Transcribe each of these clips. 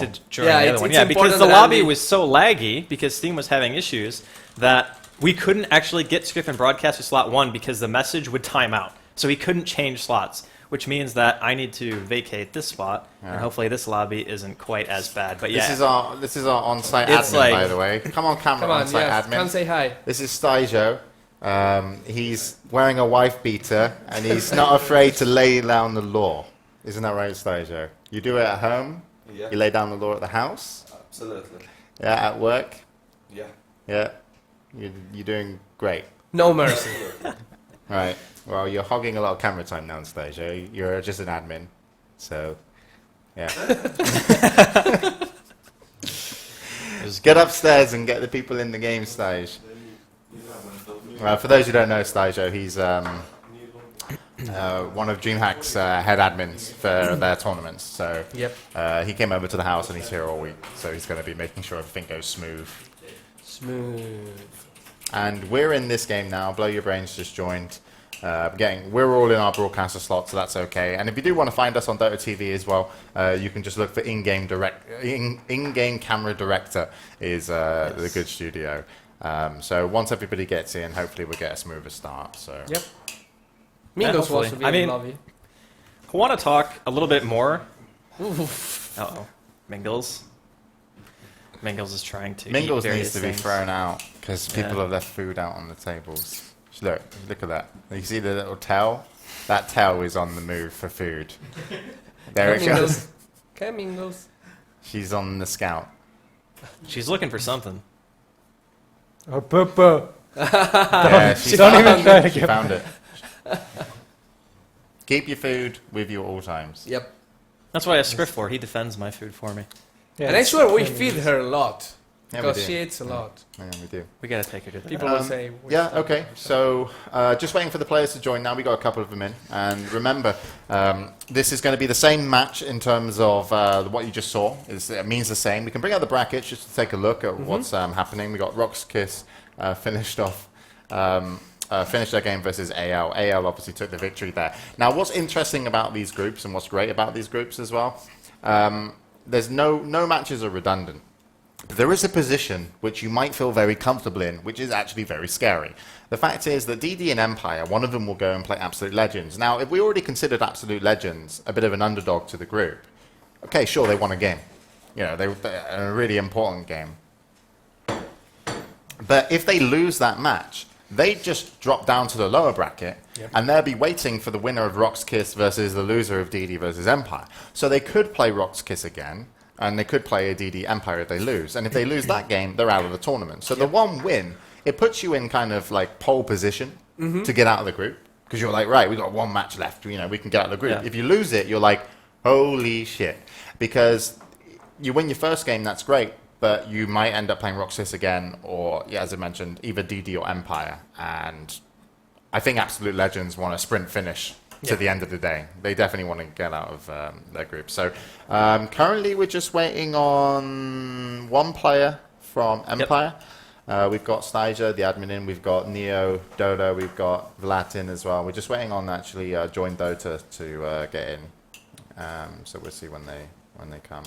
link to join the other one. it's Yeah, because the important lobby that was so laggy because Steam was having issues that we couldn't actually get Script and Broadcast to slot 1 because the message would time out. So we couldn't change slots, which means that I need to vacate this spot, and hopefully this lobby isn't quite as bad. But yeah, This is our on-site It's admin, like- by the way. Come on, camera, Come on, on-site yes, admin. come say hi. This is Styjo. He's wearing a wife beater, and he's not afraid to lay down the law. Isn't that right, Styjo? You do it at home? Yeah. You lay down the law at the house? Absolutely. Yeah, at work? Yeah. Yeah. You're doing great. No mercy. Right. Well, you're hogging a lot of camera time now, Styjo. You're just an admin. So, yeah. Get upstairs and get the people in the game, Styjo. For those who don't know Styjo, he's one of DreamHack's head admins for their tournaments. So he came over to the house and he's here all week. So he's going to be making sure everything goes smooth. And we're in this game now. Blow Your Brains just joined. We're all in our broadcaster slot, so that's okay. And if you do want to find us on Dota TV as well, you can just look for in-game camera director is the good studio. So once everybody gets in, hopefully we'll get a smoother start. So Mingos hopefully. wants to be I in mean- the lobby. I want to talk a little bit more. Uh-oh. Mingles. Mingles is trying to Mingles eat needs various to be things. thrown out because people Yeah. have left food out on the tables. Look at that. You see the little tail? That tail is on the move for food. There it goes. Come, Mingos. She's on the scout. She's looking for something. Oh, Papa. Yeah, she Don't found even it. try to She get- found it. Keep your food with you at all times. Yep. That's what I asked Script for. He defends my food for me. Yeah, And I swear we feed her a lot. Yeah, we Because do. she eats a lot. Yeah, we do. We gotta take her to the People will say... Yeah, okay. So just waiting for the players to join now. We got a couple of them in. And remember, this is going to be the same match in terms of what you just saw. It means the same. We can bring out the brackets just to take a look at what's happening. We got Rock's Kiss finished off. Finished their game versus AL. AL obviously took the victory there. Now, what's interesting about these groups and what's great about these groups as well, there's no matches are redundant. But there is a position which you might feel very comfortable in, which is actually very scary. The fact is that DD and Empire, one of them will go and play Absolute Legends. Now, if we already considered Absolute Legends a bit of an underdog to the group, okay, sure, they won a game. You know, they're a really important game. But if they lose that match, they just drop down to the lower bracket, and they'll be waiting for the winner of Rock's Kiss versus the loser of DD versus Empire. So they could play Rock's Kiss again, and they could play a DD Empire if they lose. And if they lose that game, they're out of the tournament. So the one win, it puts you in kind of like pole position to get out of the group, because you're like, right, we've got one match left. You know, we can get out of the group. Yeah. If you lose it, you're like, holy shit, because you win your first game, that's great. But you might end up playing Roxas again, or, yeah, as I mentioned, either DD or Empire. And I think Absolute Legends want a sprint finish to the end of the day. They definitely want to get out of their group. So currently we're just waiting on one player from Empire. We've got Styja, the admin in. We've got Neo, Dota. We've got Vlatin as well. We're just waiting on actually Join Dota to get in. So we'll see when they come.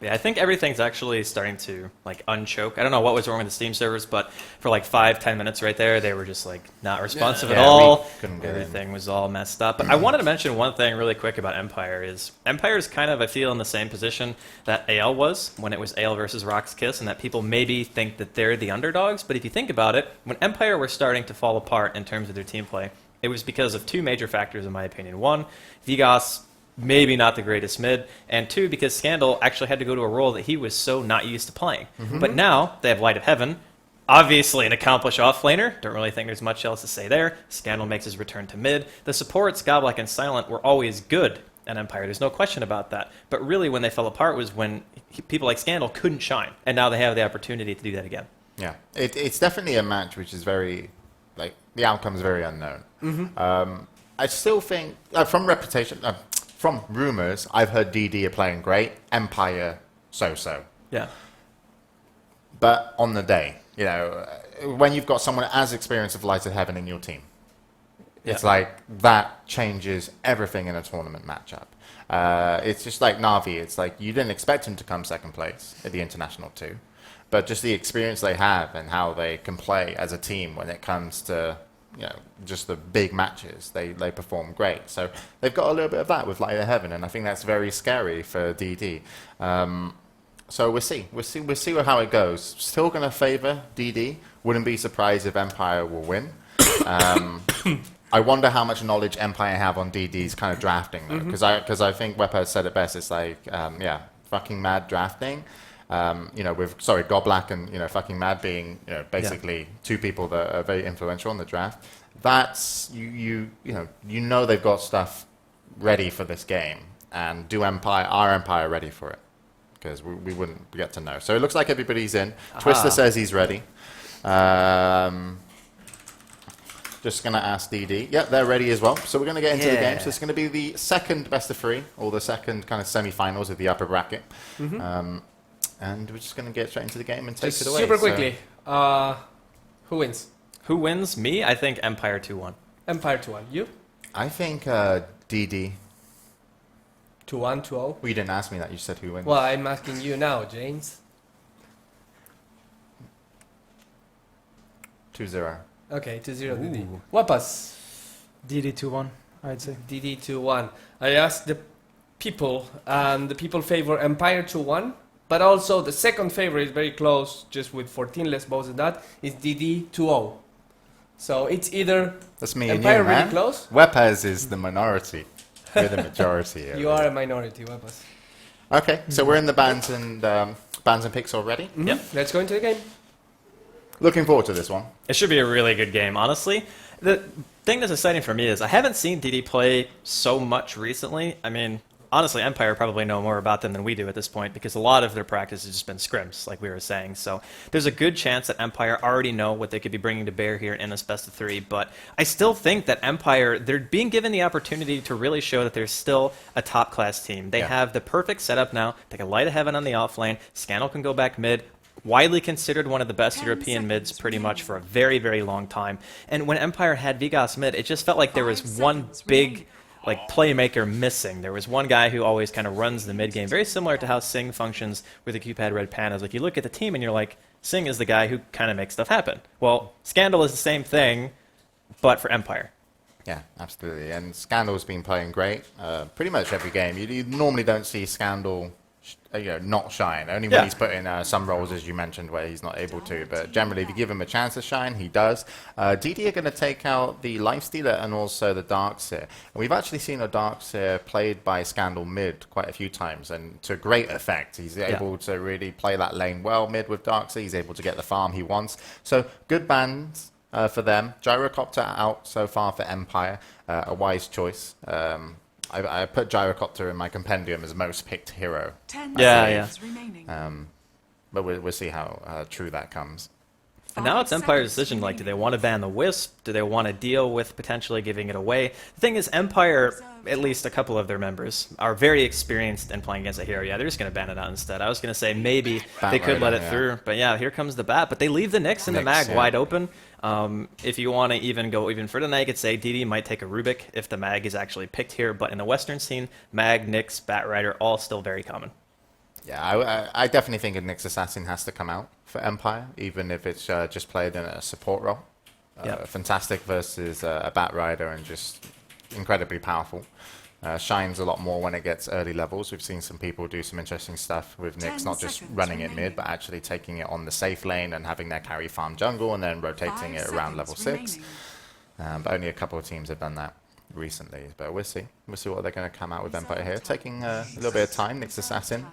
Yeah, I think everything's actually starting to like unchoke. I don't know what was wrong with the Steam servers, but for like 5-10 minutes right there, they were just like not responsive at all. We couldn't get Everything was all messed up. But I wanted to mention one thing really quick about Empire is kind of, I feel, in the same position that AL was when it was AL versus Rock's Kiss, and that people maybe think that they're the underdogs. But if you think about it, when Empire were starting to fall apart in terms of their team play, it was because of two major factors, in my opinion. One, Vigas, maybe not the greatest mid, and two, because Scandal actually had to go to a role that he was so not used to playing. But now they have Light of Heaven, obviously an accomplished offlaner. Don't really think there's much else to say there. Scandal makes his return to mid. The supports, Godlike and Silent, were always good at Empire. There's no question about that. But really, when they fell apart was when people like Scandal couldn't shine, and now they have the opportunity to do that again. Yeah, it's definitely a match which is very, like, the outcome is very unknown. I still think, from reputation, from rumors, I've heard DD are playing great, Empire so-so. Yeah. But on the day, you know, when you've got someone as experienced of Light of Heaven in your team, It's like that changes everything in a tournament matchup. It's just like Navi. It's like you didn't expect him to come second place at the International 2, but just the experience they have and how they can play as a team when it comes to just the big matches, they perform great. So they've got a little bit of that with Light of Heaven, and I think that's very scary for DD. So we'll see how it goes. Still going to favor DD. Wouldn't be surprised if Empire will win. I wonder how much knowledge Empire have on DD's kind of drafting, though, because I think Wepa said it best. It's like, fucking mad drafting. With Goblak and fucking mad being basically two people that are very influential in the draft. That's they've got stuff ready for this game, and our Empire ready for it? Because we wouldn't get to know. So it looks like everybody's in. Twister says he's ready. Just going to ask DD. Yep, they're ready as well. So we're going to get into the game. So it's going to be the second best of 3, or the second kind of semi-finals of the upper bracket. And we're just going to get straight into the game and take it away. Super quickly. Who wins? Who wins? Me? I think Empire 2-1. Empire 2-1. You? I think DD. 2-1, 2-0. Well, you didn't ask me that. You said who wins. Well, I'm asking you now, James. 2-0. Okay, 2-0 DD. Wapas. DD 2-1, I'd say. DD 2-1. I asked the people, and the people favor Empire 2-1, but also the second favor is very close, just with 14 less votes than that, is DD 2-0. So it's either That's me Empire and you, really man. close. Wepaz is the minority. We're the majority. You are a minority, Wapas. Okay, so we're in the bands and picks already. Yep. Let's go into the game. Looking forward to this one. It should be a really good game, honestly. The thing that's exciting for me is I haven't seen DD play so much recently. I mean, honestly, Empire probably know more about them than we do at this point, because a lot of their practice has just been scrims, like we were saying. So there's a good chance that Empire already know what they could be bringing to bear here in this best of 3. But I still think that Empire, they're being given the opportunity to really show that they're still a top-class team. They have the perfect setup now. They can Light of Heaven on the offlane. Scandal can go back mid. Widely considered one of the best European mids pretty much for a very, very long time. And when Empire had Vigas mid, it just felt like there was one big playmaker missing. There was one guy who always kind of runs the mid game, very similar to how Sing functions with the Q-Pad Red Pandas. Like, you look at the team and you're like, Sing is the guy who kind of makes stuff happen. Well, Scandal is the same thing, but for Empire. Yeah, absolutely. And Scandal's been playing great pretty much every game. You normally don't see Scandal not shine. Only when he's put in some roles, as you mentioned, where he's not able to. But generally, if you give him a chance to shine, he does. DD are going to take out the Lifestealer and also the Darkseer. And we've actually seen a Darkseer played by Scandal mid quite a few times, and to great effect. He's able to really play that lane well mid with Darkseer. He's able to get the farm he wants. So good bans for them. Gyrocopter out so far for Empire. A wise choice. I put Gyrocopter in my compendium as most picked hero. But we'll see how true that comes. And now it's Empire's decision. Like, do they want to ban the Wisp? Do they want to deal with potentially giving it away? The thing is, Empire, at least a couple of their members, are very experienced in playing against a hero. Yeah, they're just going to ban it out instead. I was going to say maybe they could let it through. But yeah, here comes the bat. But they leave the Nyx and the Mag wide open. If you want to even go even further than that, you could say DD might take a Rubik if the Mag is actually picked here. But in the Western scene, Mag, Nyx, Bat Rider, all still very common. Yeah, I definitely think a Nyx Assassin has to come out for Empire, even if it's just played in a support role. Fantastic versus a Bat Rider, and just incredibly powerful. Shines a lot more when it gets early levels. We've seen some people do some interesting stuff with Nyx, not just running it mid, but actually taking it on the safe lane and having their carry farm jungle and then rotating it around level 6. But only a couple of teams have done that recently. But we'll see. We'll see what they're going to come out with Empire here. Taking a little bit of time. Nyx Assassin.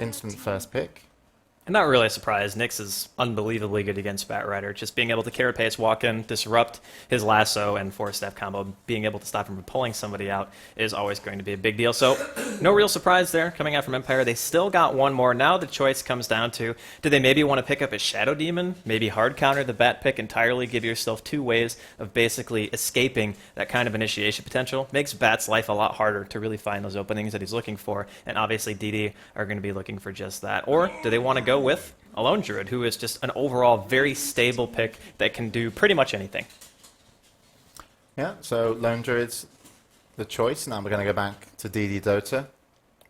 Instant first pick. I'm not really surprised. Nyx is unbelievably good against Bat Rider. Just being able to carapace, walk in, disrupt his lasso and 4-step combo, being able to stop him from pulling somebody out is always going to be a big deal. So no real surprise there coming out from Empire. They still got one more. Now the choice comes down to, do they maybe want to pick up a Shadow Demon? Maybe hard counter the Bat pick entirely, give yourself 2 ways of basically escaping that kind of initiation potential. Makes Bat's life a lot harder to really find those openings that he's looking for. And obviously DD are going to be looking for just that. Or do they want to go with a Lone Druid, who is just an overall very stable pick that can do pretty much anything? Yeah, so Lone Druid's the choice. Now we're going to go back to DD.Dota.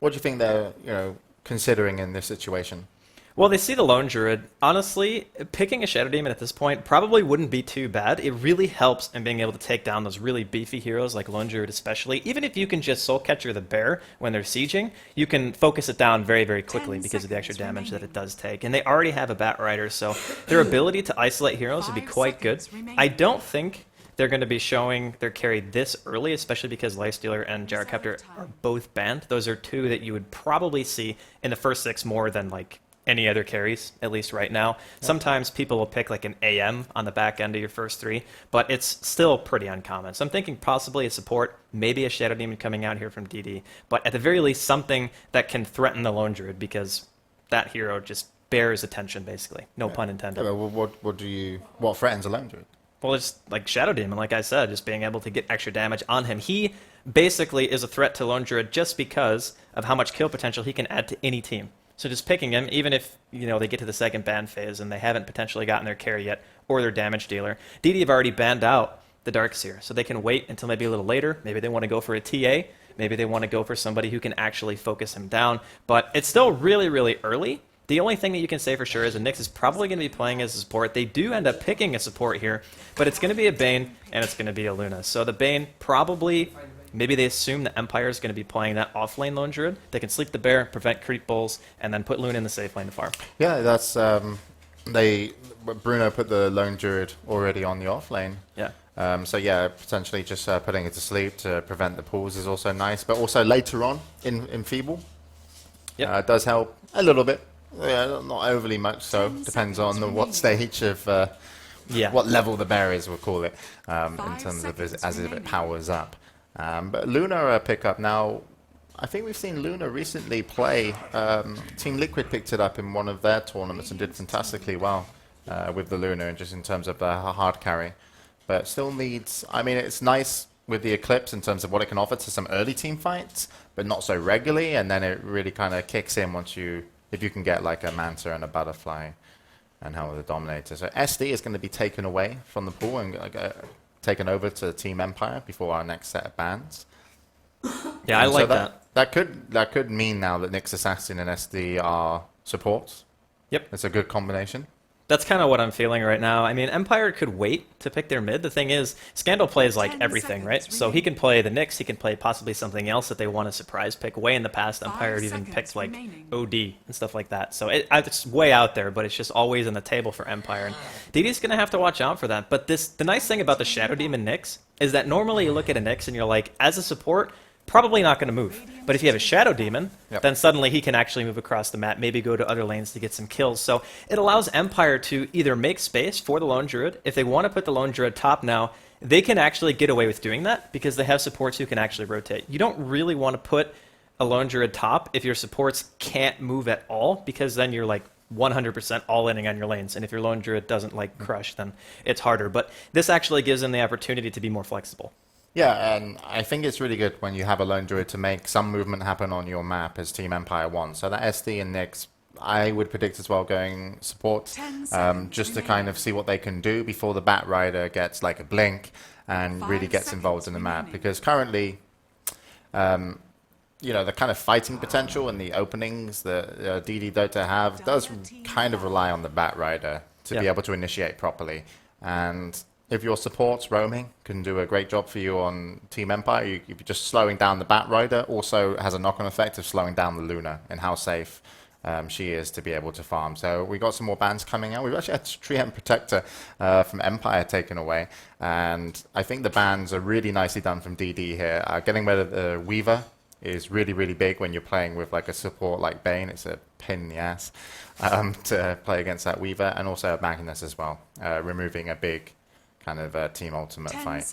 What do you think they're, considering in this situation? Well, they see the Lone Druid. Honestly, picking a Shadow Demon at this point probably wouldn't be too bad. It really helps in being able to take down those really beefy heroes like Lone Druid especially. Even if you can just Soul Catcher the Bear when they're sieging, you can focus it down very, very quickly because of the extra damage that it does take. And they already have a Bat Rider, so their ability to isolate heroes would be quite good. I don't think they're going to be showing their carry this early, especially because Lifestealer and Gyrocopter are both banned. Those are two that you would probably see in the first 6 more than like any other carries, at least right now. Yep. Sometimes people will pick like an AM on the back end of your first 3, but it's still pretty uncommon. So I'm thinking possibly a support, maybe a Shadow Demon coming out here from DD, but at the very least something that can threaten the Lone Druid because that hero just bears attention basically. No pun intended. Yeah, well, what threatens a Lone Druid? Well, it's like Shadow Demon, like I said, just being able to get extra damage on him. He basically is a threat to Lone Druid just because of how much kill potential he can add to any team. So just picking him, even if they get to the second ban phase and they haven't potentially gotten their carry yet or their damage dealer, DD have already banned out the Darkseer, so they can wait until maybe a little later. Maybe they want to go for a TA. Maybe they want to go for somebody who can actually focus him down. But it's still really, really early. The only thing that you can say for sure is that Nyx is probably going to be playing as a support. They do end up picking a support here, but it's going to be a Bane and it's going to be a Luna. So the Bane probably... Maybe they assume the Empire is going to be playing that off-lane Lone Druid. They can sleep the bear, prevent creep bulls, and then put Luna in the safe lane to farm. Yeah, that's Bruno put the Lone Druid already on the off lane. Yeah. So yeah, potentially just putting it to sleep to prevent the pulls is also nice. But also later on in Feeble, it does help a little bit. Yeah, not overly much. So depends on what stage of what level the bear is, we'll call it, in terms of as if it powers up. But Luna pickup now. I think we've seen Luna recently play. Team Liquid picked it up in one of their tournaments and did fantastically well with the Luna, and just in terms of her hard carry. But still needs. I mean, it's nice with the Eclipse in terms of what it can offer to some early team fights, but not so regularly. And then it really kind of kicks in once if you can get like a Manta and a Butterfly, and how the Dominator. So SD is going to be taken away from the pool and taken over to Team Empire before our next set of bans. Yeah, I like that. That could mean now that Nyx Assassin and SD are supports. Yep. It's a good combination. That's kind of what I'm feeling right now. I mean, Empire could wait to pick their mid. The thing is, Scandal plays like everything, right? So he can play the Nyx, he can play possibly something else that they want to surprise pick. Way in the past, Empire had even picked like OD and stuff like that. So it's way out there, but it's just always on the table for Empire. And DD's going to have to watch out for that. But the nice thing about the Shadow Demon Nyx is that normally you look at a Nyx and you're like, as a support, probably not going to move. But if you have a Shadow Demon, then suddenly he can actually move across the map, maybe go to other lanes to get some kills. So it allows Empire to either make space for the Lone Druid. If they want to put the Lone Druid top now, they can actually get away with doing that because they have supports who can actually rotate. You don't really want to put a Lone Druid top if your supports can't move at all, because then you're like 100% all-inning on your lanes. And if your Lone Druid doesn't like crush, then it's harder. But this actually gives them the opportunity to be more flexible. Yeah, and I think it's really good when you have a Lone Druid to make some movement happen on your map as Team Empire wants. So that SD and Nyx, I would predict as well going support, just to kind of see what they can do before the Bat Rider gets like a blink and really gets involved in the map. Because currently, the kind of fighting potential and the openings that DD.Dota have does kind of rely on the Bat Rider to be able to initiate properly. And if your supports roaming can do a great job for you on Team Empire, you're just slowing down the Bat Rider also has a knock-on effect of slowing down the Luna and how safe she is to be able to farm. So we got some more bans coming out. We've actually had Treant Protector from Empire taken away, and I think the bans are really nicely done from DD here. Getting rid of the Weaver is really, really big when you're playing with like a support like Bane. It's a pain in the ass to play against that Weaver, and also Magnus as well, removing a big kind of Team Ultimate fight.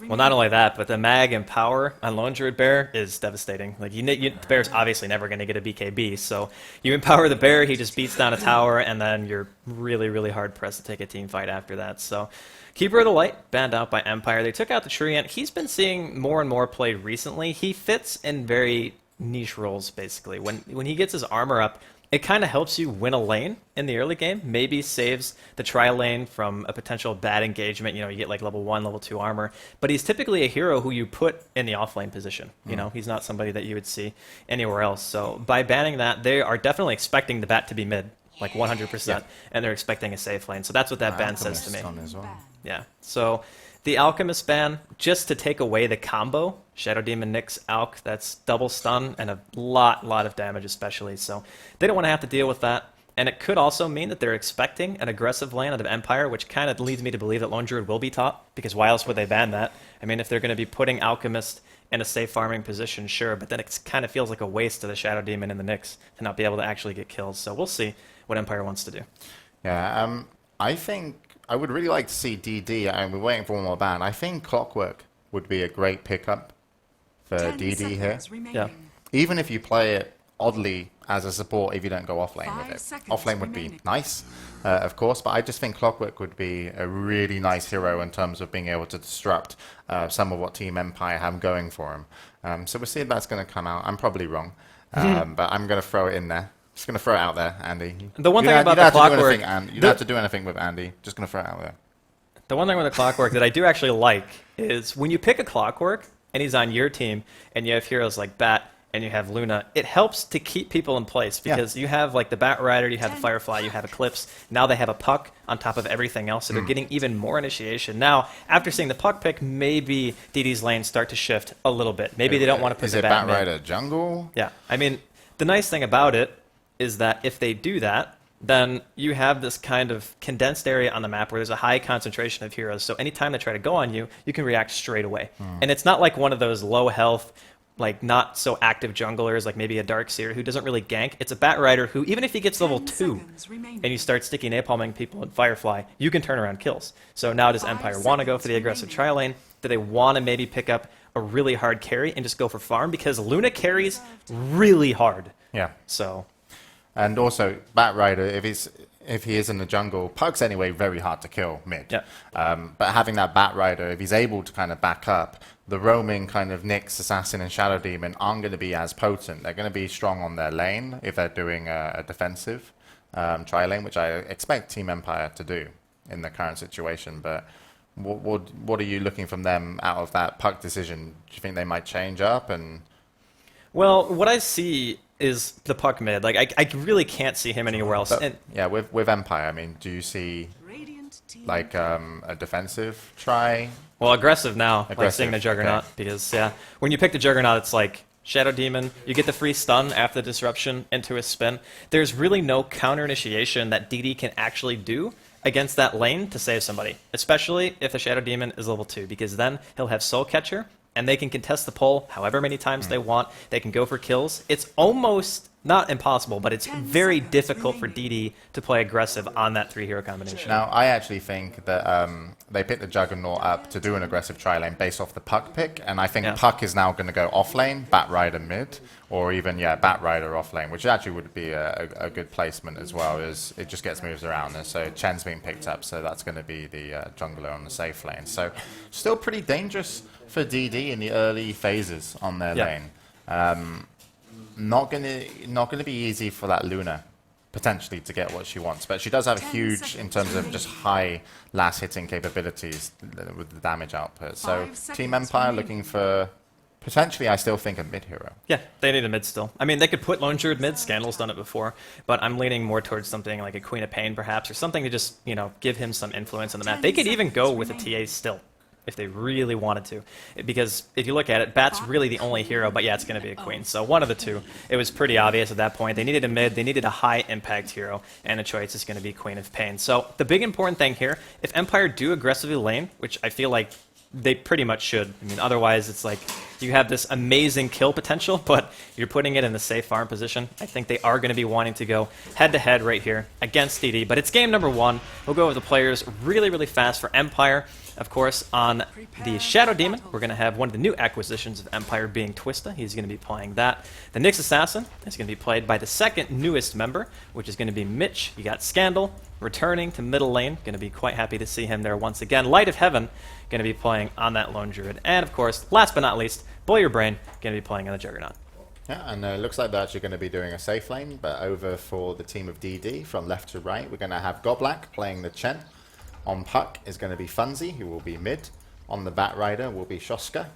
Well, not only that, but the mag and power on Lone Druid Bear is devastating. Like the Bear's obviously never going to get a BKB, so you empower the Bear, he just beats down a tower, and then you're really, really hard pressed to take a team fight after that. So Keeper of the Light, banned out by Empire. They took out the Treant. He's been seeing more and more played recently. He fits in very niche roles, basically. When he gets his armor up, it kind of helps you win a lane in the early game. Maybe saves the tri lane from a potential bad engagement. You know, you get like level 1, level 2 armor. But he's typically a hero who you put in the offlane position. You know, he's not somebody that you would see anywhere else. So by banning that, they are definitely expecting the bat to be mid, like 100%, and they're expecting a safe lane. So that's what that ban says to me. On as well. Yeah. So the Alchemist ban, just to take away the combo, Shadow Demon, Nyx, Alch, that's double stun and a lot of damage especially. So they don't want to have to deal with that. And it could also mean that they're expecting an aggressive lane out of Empire, which kind of leads me to believe that Lone Druid will be top, because why else would they ban that? I mean, if they're going to be putting Alchemist in a safe farming position, sure, but then it kind of feels like a waste to the Shadow Demon and the Nyx to not be able to actually get kills. So we'll see what Empire wants to do. Yeah, I think I would really like to see DD, and we're waiting for one more ban. I think Clockwork would be a great pickup for DD here. Yeah. Even if you play it oddly as a support, if you don't go offlane with it. Offlane would be nice, of course, but I just think Clockwork would be a really nice hero in terms of being able to disrupt some of what Team Empire have going for him. So we'll see if that's going to come out. I'm probably wrong, but I'm going to throw it in there. Just going to throw it out there, Andy. The one You thing don't- about you don't the have to do Clockwork, anything, you don't have to do anything with Andy. Just going to throw it out there. the one thing with the Clockwork that I do actually like is when you pick a Clockwork and he's on your team and you have heroes like Bat and you have Luna, it helps to keep people in place because you have like the Bat Rider, you have the Firefly, you have Eclipse. Now they have a Puck on top of everything else, so they're getting even more initiation. Now, after seeing the Puck pick, maybe DD's lanes start to shift a little bit. Maybe they don't want to put Is the it Bat Bat mid. Rider jungle? Yeah, I mean, the nice thing about it is that if they do that, then you have this kind of condensed area on the map where there's a high concentration of heroes. So anytime they try to go on you, you can react straight away. And it's not like one of those low health, like not so active junglers, like maybe a Darkseer who doesn't really gank. It's a Bat Rider who, even if he gets level 2 and you start sticky napalming people in Firefly, you can turn around kills. So now does Empire want to go for the aggressive tri lane? Do they want to maybe pick up a really hard carry and just go for farm? Because Luna carries really hard. Yeah. So And also, Bat Rider, if he is in the jungle, Pug's anyway very hard to kill mid. Yeah. But having that Bat Rider, if he's able to kind of back up, the roaming kind of Nyx, Assassin, and Shadow Demon aren't going to be as potent. They're going to be strong on their lane if they're doing a defensive tri lane, which I expect Team Empire to do in the current situation. But what are you looking from them out of that Pug decision? Do you think they might change up? And well, what I see is the Puck mid. Like I really can't see him anywhere else. But, And yeah, with Empire, I mean, do you see like a defensive try? well, aggressive now, like Aggressive, seeing the Juggernaut, okay. because when you pick the Juggernaut, it's like Shadow Demon. You get the free stun after the disruption into a spin. There's really no counter initiation that DD can actually do against that lane to save somebody, especially if the Shadow Demon is level 2, because then he'll have Soul Catcher. And they can contest the pole however many times they want. They can go for kills. It's almost not impossible, but it's very difficult for DD to play aggressive on that 3-hero combination. Now, I actually think that they picked the Juggernaut up to do an aggressive tri lane based off the Puck pick, and I think Puck is now going to go off lane, Bat Rider mid, or even Bat Rider off lane, which actually would be a good placement as well, as it just gets moves around. And so Chen's being picked up, so that's going to be the jungler on the safe lane. So still pretty dangerous for DD in the early phases on their lane. Not gonna be easy for that Luna potentially to get what she wants, but she does have a huge in terms of just high last hitting capabilities with the damage output. So Team Empire looking for potentially, I still think, a mid hero. Yeah, they need a mid still. I mean, they could put Lone Druid mid. Scandal's done it before, but I'm leaning more towards something like a Queen of Pain, perhaps, or something to just give him some influence on the map. They could even go with a TA still, if they really wanted to. Because if you look at it, Bat's really the only hero, but it's going to be a Queen. So one of the two. It was pretty obvious at that point. They needed a mid, they needed a high-impact hero, and the choice is going to be Queen of Pain. So the big important thing here, if Empire do aggressively lane, which I feel like they pretty much should. I mean, otherwise it's like you have this amazing kill potential, but you're putting it in the safe farm position. I think they are going to be wanting to go head-to-head right here against DD. But it's game number 1. We'll go over the players really, really fast for Empire. Of course, on the Shadow Demon, we're going to have one of the new acquisitions of Empire being Twista. He's going to be playing that. The Nyx Assassin is going to be played by the second newest member, which is going to be Mitch. You got Scandal returning to middle lane. Going to be quite happy to see him there once again. Light of Heaven going to be playing on that Lone Druid. And of course, last but not least, Blow Your Brain going to be playing on the Juggernaut. Yeah, and it looks like they're actually going to be doing a safe lane, but over for the team of DD, from left to right, we're going to have Goblak playing the Chen. On Puck is going to be Funzy, who will be mid. On the Bat Rider will be Shoska,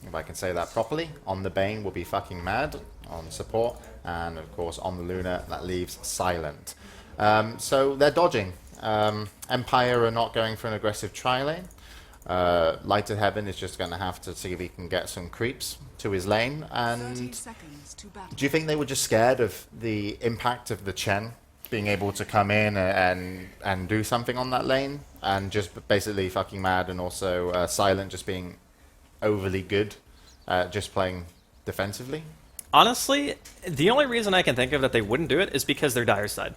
if I can say that properly. On the Bane will be fucking Mad on support, and of course on the Luna that leaves Silent. So they're dodging. Empire are not going for an aggressive tri-lane. Light of Heaven is just going to have to see if he can get some creeps to his lane. And do you think they were just scared of the impact of the Chen being able to come in and do something on that lane, and just basically fucking Mad, and also Silent just being overly good at just playing defensively? Honestly, the only reason I can think of that they wouldn't do it is because they're dire side.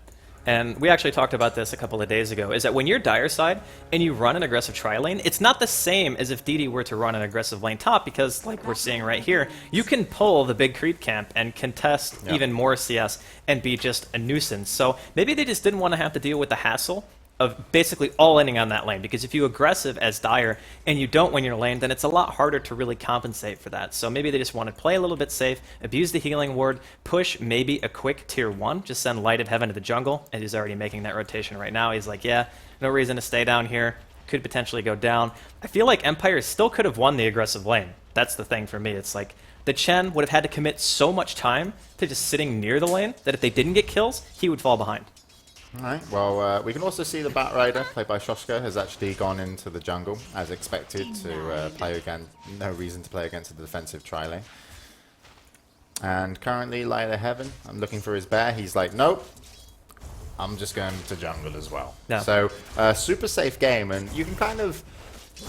And we actually talked about this a couple of days ago, is that when you're dire side and you run an aggressive tri-lane, it's not the same as if DD were to run an aggressive lane top, because like we're seeing right here, you can pull the big creep camp and contest even more CS and be just a nuisance. So maybe they just didn't want to have to deal with the hassle of basically all ending on that lane, because if you aggressive as dire and you don't win your lane, then it's a lot harder to really compensate for that. So maybe they just want to play a little bit safe, abuse the healing ward, push maybe a quick tier 1, just send Light of Heaven to the jungle, and he's already making that rotation right now. He's like, yeah, no reason to stay down here, could potentially go down. I feel like Empire still could have won the aggressive lane. That's the thing for me. It's like the Chen would have had to commit so much time to just sitting near the lane that if they didn't get kills, he would fall behind. Alright, well, we can also see the Bat Rider, played by Shoska, has actually gone into the jungle, as expected, to play again. No reason to play against a defensive tri-lane. And currently, Light of Heaven, I'm looking for his bear. He's like, nope, I'm just going to jungle as well. Yeah. So, super safe game, and you can kind of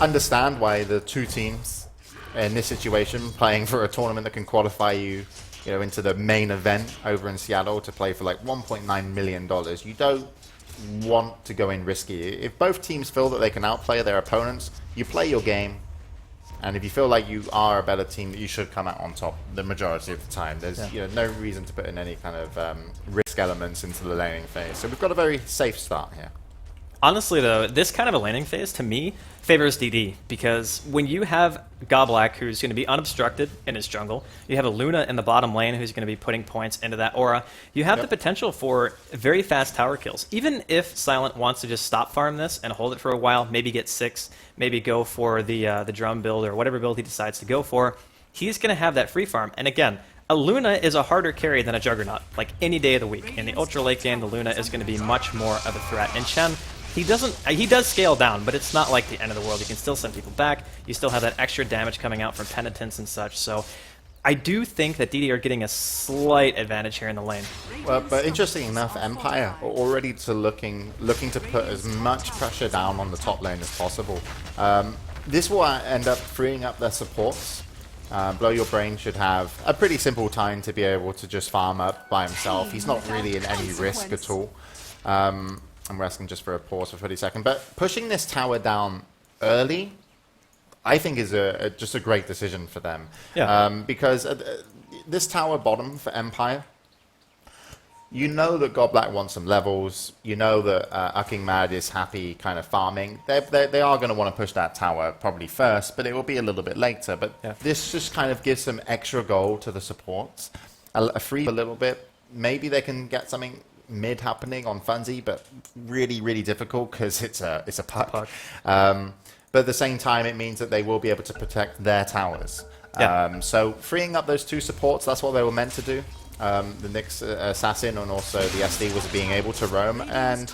understand why the two teams in this situation, playing for a tournament that can qualify you into the main event over in Seattle to play for like $1.9 million. You don't want to go in risky. If both teams feel that they can outplay their opponents, you play your game, and if you feel like you are a better team, you should come out on top the majority of the time. There's no reason to put in any kind of risk elements into the laning phase. So we've got a very safe start here. Honestly, though, this kind of a laning phase, to me, favors DD, because when you have Goblak, who's going to be unobstructed in his jungle, you have a Luna in the bottom lane who's going to be putting points into that aura, you have the potential for very fast tower kills. Even if Silent wants to just stop farm this and hold it for a while, maybe get 6, maybe go for the drum build or whatever build he decides to go for, he's going to have that free farm. And again, a Luna is a harder carry than a Juggernaut, like any day of the week. In the ultra late game, the Luna is going to be much more of a threat. And Chen, he does scale down, but it's not like the end of the world. You can still send people back. You still have that extra damage coming out from penitence and such. So I do think that DD are getting a slight advantage here in the lane. Well, but interesting enough, Empire are already looking to put as much pressure down on the top lane as possible. This will end up freeing up their supports. Blow Your Brain should have a pretty simple time to be able to just farm up by himself. He's not really in any risk at all. I'm asking just for a pause for 30 seconds. But pushing this tower down early, I think is just a great decision for them. Yeah. Because this tower bottom for Empire, you know that Goblak wants some levels. You know that Ucking Mad is happy kind of farming. They are going to want to push that tower probably first, but it will be a little bit later. But this just kind of gives some extra gold to the supports. A free a little bit. Maybe they can get something mid happening on Funzy, but really, really difficult because it's a puck. But at the same time, it means that they will be able to protect their towers. So freeing up those two supports, that's what they were meant to do. The Nyx assassin and also the SD was being able to roam, and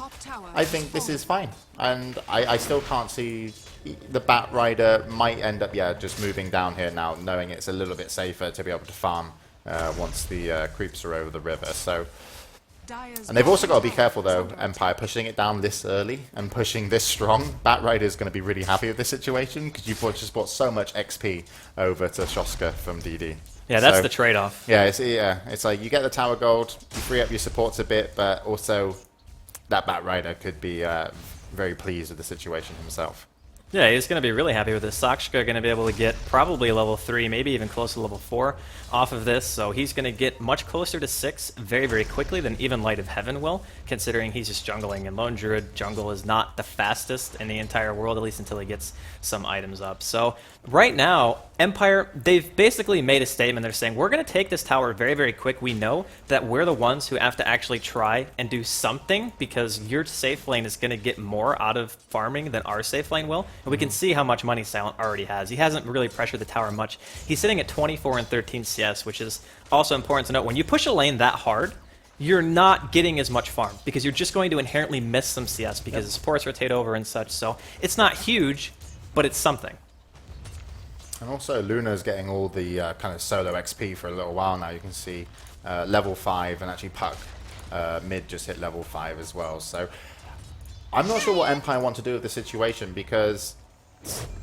I think this is fine. And I still can't see the Bat Rider might end up just moving down here now, knowing it's a little bit safer to be able to farm once the creeps are over the river. So. And they've also got to be careful, though, Empire, pushing it down this early and pushing this strong. Bat Rider is going to be really happy with this situation because you've just brought so much XP over to Shoska from DD. Yeah, that's the trade-off. Yeah, it's like you get the tower gold, you free up your supports a bit, but also that Bat Rider could be very pleased with the situation himself. Yeah, he's going to be really happy with this. Sakshka going to be able to get probably level 3, maybe even close to level 4 off of this. So he's going to get much closer to 6 very, very quickly than even Light of Heaven will, considering he's just jungling. And Lone Druid jungle is not the fastest in the entire world, at least until he gets some items up. So right now, Empire, they've basically made a statement. They're saying, we're going to take this tower very, very quick. We know that we're the ones who have to actually try and do something because your safe lane is going to get more out of farming than our safe lane will. And we can see how much money Silent already has. He hasn't really pressured the tower much. He's sitting at 24 and 13 CS, which is also important to note. When you push a lane that hard, you're not getting as much farm because you're just going to inherently miss some CS because the supports rotate over and such. So it's not huge, but it's something. And also, Luna's getting all the kind of solo XP for a little while now. You can see level 5, and actually Puck mid just hit level 5 as well. So I'm not sure what Empire want to do with the situation because,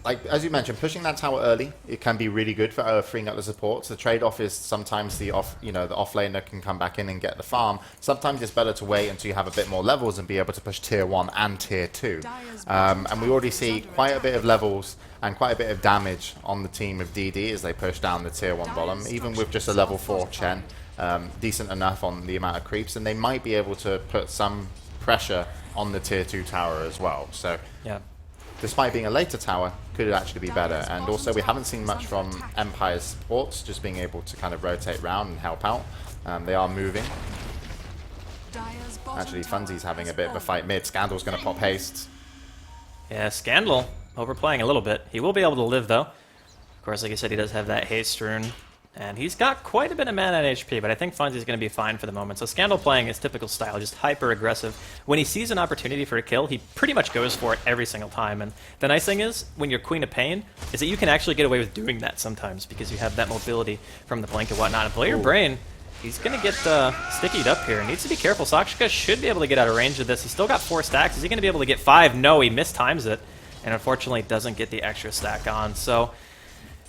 like as you mentioned, pushing that tower early, it can be really good for freeing up the supports. The trade-off is sometimes the offlaner can come back in and get the farm. Sometimes it's better to wait until you have a bit more levels and be able to push tier 1 and tier 2. And we already see quite a bit of levels and quite a bit of damage on the team of DD as they push down the tier 1 bottom, even with just a level 4 Chen. Decent enough on the amount of creeps, and they might be able to put some pressure on the tier 2 tower as well. So yeah. Despite being a later tower, could it actually be better? And also, we haven't seen much from Empire's supports, just being able to kind of rotate around and help out. They are moving. Actually, Funzy's having a bit of a fight mid. Scandal's going to pop haste. Yeah, Scandal overplaying a little bit. He will be able to live, though. Of course, like I said, he does have that haste rune. And he's got quite a bit of mana and HP, but I think Funzy's going to be fine for the moment. So Scandal playing his typical style, just hyper-aggressive. When he sees an opportunity for a kill, he pretty much goes for it every single time. And the nice thing is, when you're Queen of Pain, is that you can actually get away with doing that sometimes because you have that mobility from the blink and whatnot. And Player Brain, he's going to get stickied up here. Needs to be careful. Sakshika should be able to get out of range of this. He's still got 4 stacks. Is he going to be able to get 5? No, he mistimes it. And unfortunately doesn't get the extra stack on. So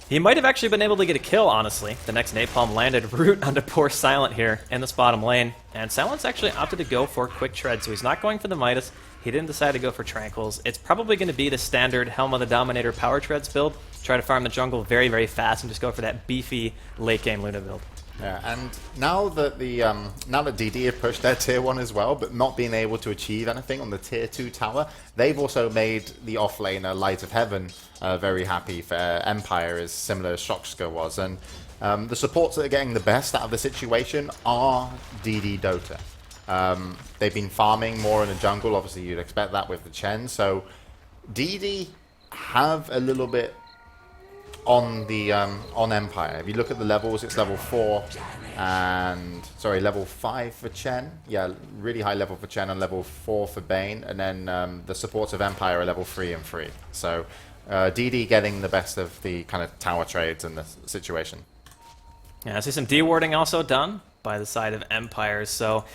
he might have actually been able to get a kill, honestly. The next Napalm landed root onto poor Silent here in this bottom lane. And Silent's actually opted to go for Quick Tread, so he's not going for the Midas. He didn't decide to go for Tranquils. It's probably going to be the standard Helm of the Dominator Power Treads build. Try to farm the jungle very, very fast and just go for that beefy late game Luna build. Yeah, and now that DD have pushed their tier 1 as well, but not being able to achieve anything on the tier 2 tower, they've also made the offlaner Light of Heaven very happy for Empire, as similar as Shokska was. And the supports that are getting the best out of the situation are DD.Dota. They've been farming more in the jungle, obviously you'd expect that with the Chen, so DD have a little bit on the on Empire. If you look at the levels, it's level 4 and level 5 for Chen. Yeah, really high level for Chen, and level 4 for Bane, and then the supports of Empire are level 3 and 3. So DD getting the best of the kind of tower trades in the situation. Yeah, I see some dewarding also done by the side of Empire. So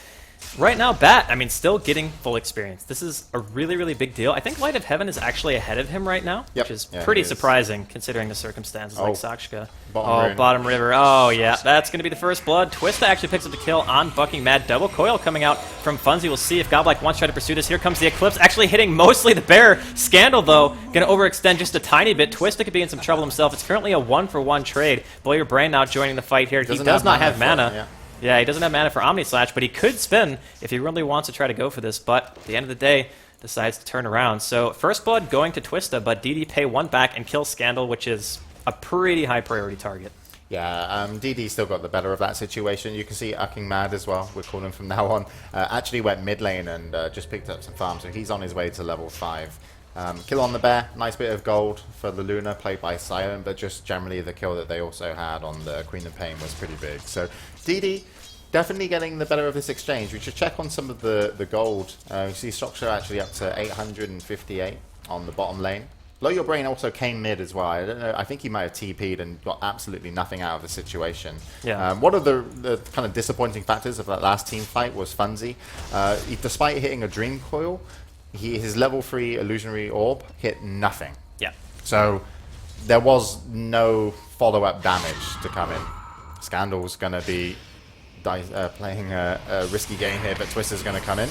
right now, Bat, I mean, still getting full experience. This is a really, really big deal. I think Light of Heaven is actually ahead of him right now, which is pretty surprising considering the circumstances, like Sakshika. Bottom River. Oh, yeah, that's going to be the first blood. Twista actually picks up the kill on Bucking Mad. Double coil coming out from Funzy. We'll see if Godlike wants to try to pursue this. Here comes the Eclipse, actually hitting mostly the bear. Scandal, though, going to overextend just a tiny bit. Twista could be in some trouble himself. It's currently a 1-for-1 trade. Blair Brain now joining the fight here. He does not have mana. Yeah, he doesn't have mana for Omni Slash, but he could spin if he really wants to try to go for this. But at the end of the day, decides to turn around. So first blood going to Twista, but DD pay 1 back and kill Scandal, which is a pretty high priority target. Yeah, DD still got the better of that situation. You can see Ucking Mad as well, we're calling him from now on. Actually went mid lane and just picked up some farm, so he's on his way to level 5. Kill on the bear, nice bit of gold for the Luna, played by Silent, but just generally the kill that they also had on the Queen of Pain was pretty big. So DD definitely getting the better of this exchange. We should check on some of the gold. You see Shocksha actually up to 858 on the bottom lane. Blow Your Brain also came mid as well. I don't know, I think he might have TP'd and got absolutely nothing out of the situation. Yeah. One of the kind of disappointing factors of that last team fight was Funzy. Despite hitting a Dream Coil, his level 3 Illusionary Orb hit nothing. Yeah. So there was no follow-up damage to come in. Scandal's going to be playing a risky game here, but Twister's going to come in.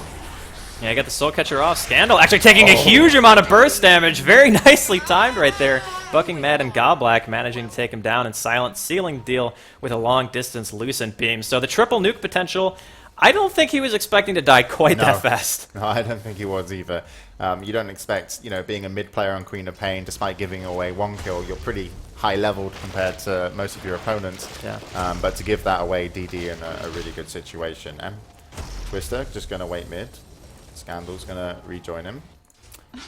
Yeah, I got the Soul Catcher off. Scandal actually taking a huge amount of burst damage. Very nicely timed right there. Bucking Mad and Godblack managing to take him down, and Silent sealing the deal with a long-distance Lucent Beam. So the triple nuke potential, I don't think he was expecting to die quite No. that fast. No, I don't think he was either. You don't expect, being a mid player on Queen of Pain, despite giving away 1 kill, you're pretty high leveled compared to most of your opponents. Yeah. But to give that away, DD in a really good situation. And Twister just going to wait mid. Scandal's going to rejoin him.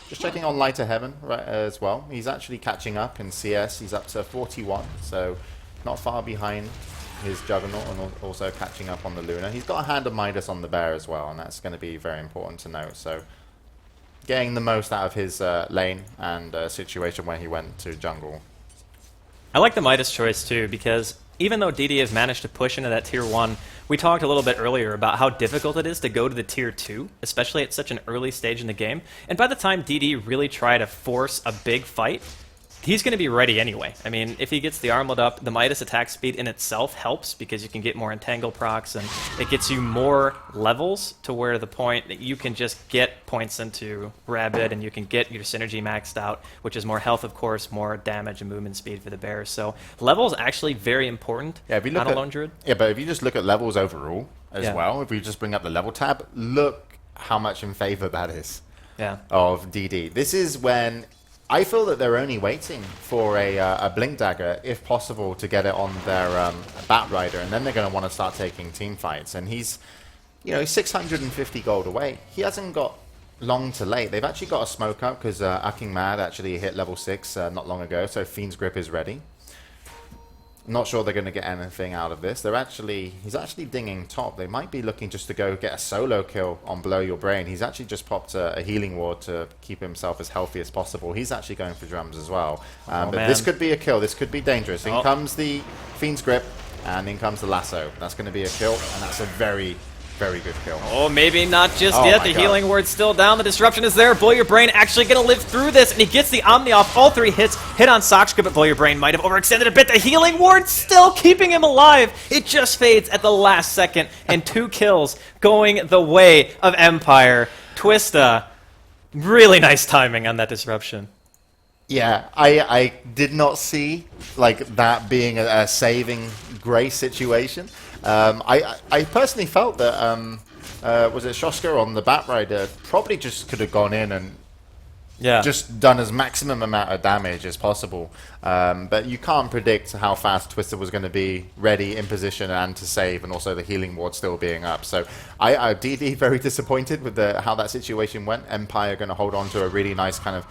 Just checking on Lighter Heaven right, as well. He's actually catching up in CS. He's up to 41, so not far behind his Juggernaut, and also catching up on the Luna. He's got a hand of Midas on the Bear as well, and that's going to be very important to note. So getting the most out of his lane and situation where he went to jungle. I like the Midas choice too, because even though DD has managed to push into that tier 1, we talked a little bit earlier about how difficult it is to go to the tier 2, especially at such an early stage in the game. And by the time DD really try to force a big fight, he's going to be ready anyway. I mean, if he gets the armlet up, the Midas attack speed in itself helps because you can get more entangle procs, and it gets you more levels to where the point that you can just get points into Rabid and you can get your synergy maxed out, which is more health, of course, more damage and movement speed for the bears. So level is actually very important Yeah, if you look on a at lone druid. Yeah, but if you just look at levels overall as Yeah. well, if we just bring up the level tab, look how much in favor that is Yeah. of DD. This is when I feel that they're only waiting for a Blink Dagger, if possible, to get it on their Bat Rider, and then they're going to want to start taking team fights. And he's 650 gold away. He hasn't got long to late. They've actually got a smoke up because Ucking Mad actually hit level 6 not long ago, so Fiend's Grip is ready. Not sure they're going to get anything out of this. He's actually dinging top. They might be looking just to go get a solo kill on Blow Your Brain. He's actually just popped a healing ward to keep himself as healthy as possible. He's actually going for drums as well. But man. this could be a kill. This could be dangerous. In Oh. comes the Fiend's Grip, and in comes the lasso. That's going to be a kill, and that's a very, very good kill. Oh, maybe not just Oh yet. my The God. healing word's still down. The disruption is there. Blow Your Brain actually going to live through this, and he gets the Omni off. All 3 hits. Hit on Sakshka, but Blow Your Brain might have overextended a bit. The healing ward still keeping him alive. It just fades at the last second, and 2 kills going the way of Empire. Twista, really nice timing on that disruption. Yeah, I did not see that being a saving grace situation. I personally felt that was it Shoska on the Bat Rider probably just could have gone in and Yeah. just done as maximum amount of damage as possible. But you can't predict how fast Twister was going to be ready in position and to save, and also the healing ward still being up. So I DD very disappointed with how that situation went. Empire going to hold on to a really nice kind of